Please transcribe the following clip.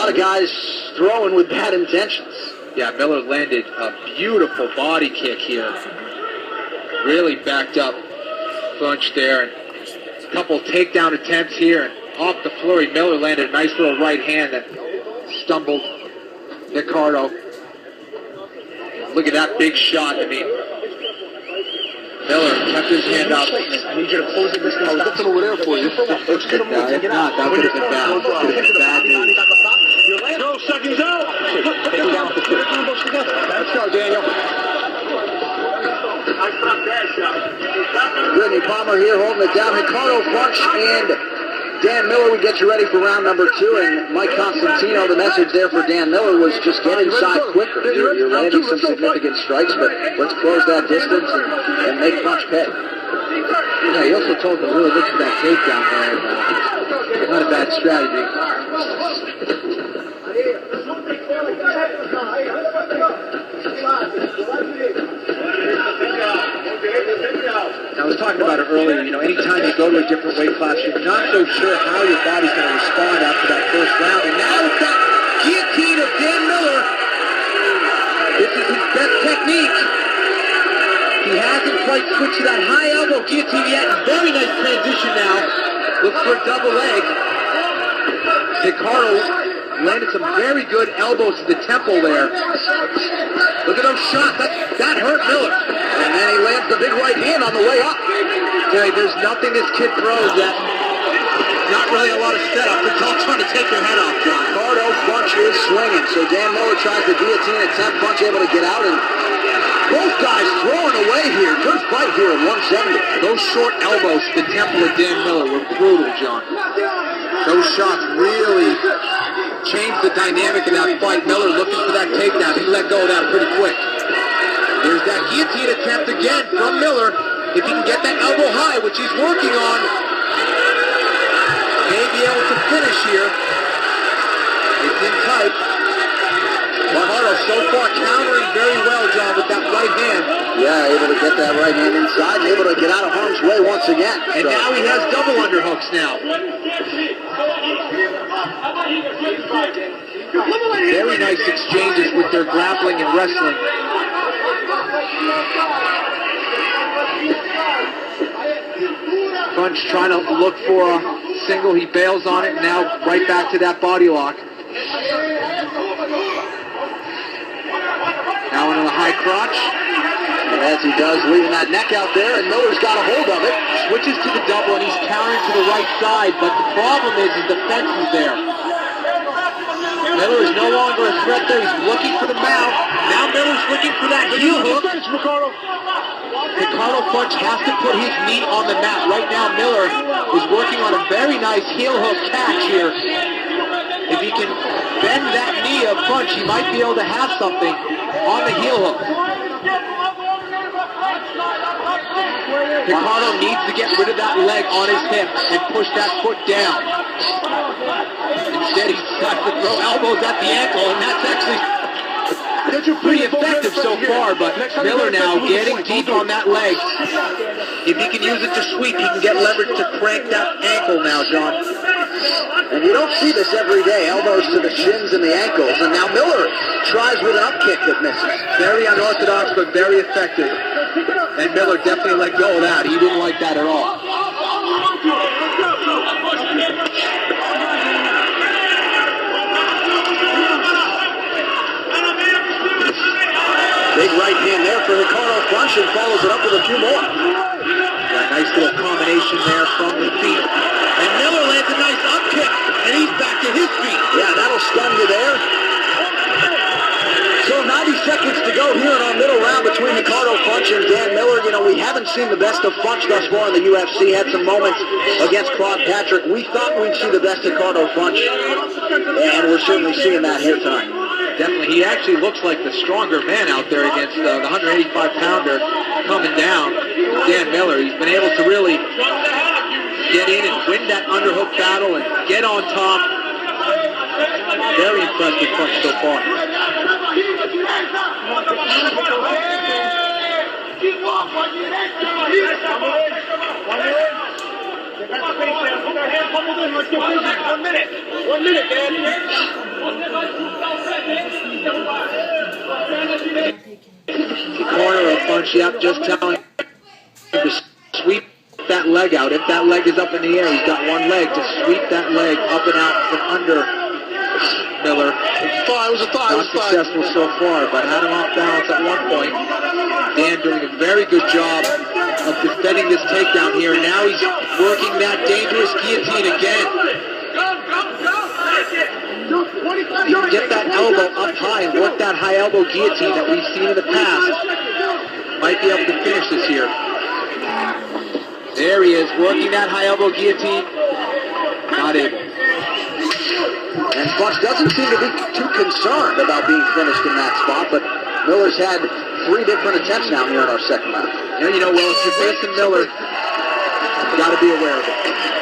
lot of guys throwing with bad intentions. Yeah, Miller landed a beautiful body kick here. Really backed up Funch there. A couple takedown attempts here. And off the flurry, Miller landed a nice little right hand that stumbled Ricardo. Look at that big shot. I mean, Miller kept his hand up. I need you to close it this time. I was looking over there for you. If not, that could have been bad. That could have been bad news. 12 seconds out. Take him down. Let's go, Daniel. Brittany Palmer here holding it down. Ricardo Funch and Dan Miller would get you ready for round number 2. And Mike Constantino, the message there for Dan Miller was just get inside quicker. You're landing some significant strikes, but let's close that distance and make Funch pay. Yeah, he also told them really look for that takedown there. Not a bad strategy. I was talking about it earlier, anytime you go to a different weight class, you're not so sure how your body's going to respond after that first round. And now it's that guillotine of Dan Miller. This is his best technique. He hasn't quite switched to that high elbow guillotine yet. Very nice transition now. Looks for a double leg. Ricardo landed some very good elbows to the temple there. Look at those shots. That hurt Miller. And then he lands the big right hand on the way up. Okay, there's nothing this kid throws that not really a lot of setup. It's all trying to take your head off, John. Ricardo Funch is swinging. So Dan Miller tries the guillotine attempt. Funch able to get out, and both guys throwing away here. Good fight here at 170. Those short elbows to the temple of Dan Miller were brutal, John. Those shots really changed the dynamic of that fight. Miller looking for that takedown. He let go of that pretty quick. There's that guillotine attempt again from Miller. If he can get that elbow high, which he's working on, may be able to finish here. It's in tight. Ricardo so far countering very well, John, with that right hand. Yeah, able to get that right hand inside and able to get out of harm's way once again. And now he has double underhooks now. Very nice exchanges with their grappling and wrestling. Funch trying to look for a single. He bails on it. Now right back to that body lock. Now into the high crotch. As he does, leaving that neck out there, and Miller's got a hold of it. Switches to the double, and he's countering to the right side, but the problem is his defense is there. Miller is no longer a threat there. He's looking for the mount. Now Miller's looking for that heel hook. Ricardo Funch has to put his knee on the mat. Right now, Miller is working on a very nice heel hook catch here. If he can bend that knee of Funch, he might be able to have something on the heel hook. Ricardo needs to get rid of that leg on his hip and push that foot down. Instead, he decides to throw elbows at the ankle, and that's actually pretty effective so far, but Miller now getting deep on that leg. If he can use it to sweep, he can get leverage to crank that ankle now, John. And you don't see this every day, elbows to the shins and the ankles. And now Miller tries with an up kick that misses. Very unorthodox, but very effective. And Miller definitely let go of that. He didn't like that at all. Big right hand there for Ricardo Funch, and follows it up with a few more. Yeah, nice little combination there from the feet. And Miller lands a nice up kick, and he's back to his feet. Yeah, that'll stun you there. So 90 seconds to go here in our middle round between Ricardo Funch and Dan Miller. We haven't seen the best of Funch thus far in the UFC. Had some moments against Claude Patrick. We thought we'd see the best of Ricardo Funch, and we're certainly seeing that here tonight. Definitely. He actually looks like the stronger man out there against the 185-pounder coming down, Dan Miller. He's been able to really get in and win that underhook battle and get on top. Very impressive punch so far. One minute, Dan. Funch, yep, just telling him to sweep that leg out. If that leg is up in the air, he's got one leg to sweep that leg up and out from under Miller. It was a thigh. Not successful so far, but had him off balance at one point. Dan doing a very good job of defending this takedown here. Now he's working that dangerous guillotine again. You can get that elbow up high and work that high elbow guillotine that we've seen in the past. Might be able to finish this here. There he is, working that high elbow guillotine. Not able. And Funch doesn't seem to be too concerned about being finished in that spot, but Miller's had 3 different attempts now here in our second round. You know, well, if you're facing Miller, you got to be aware of it.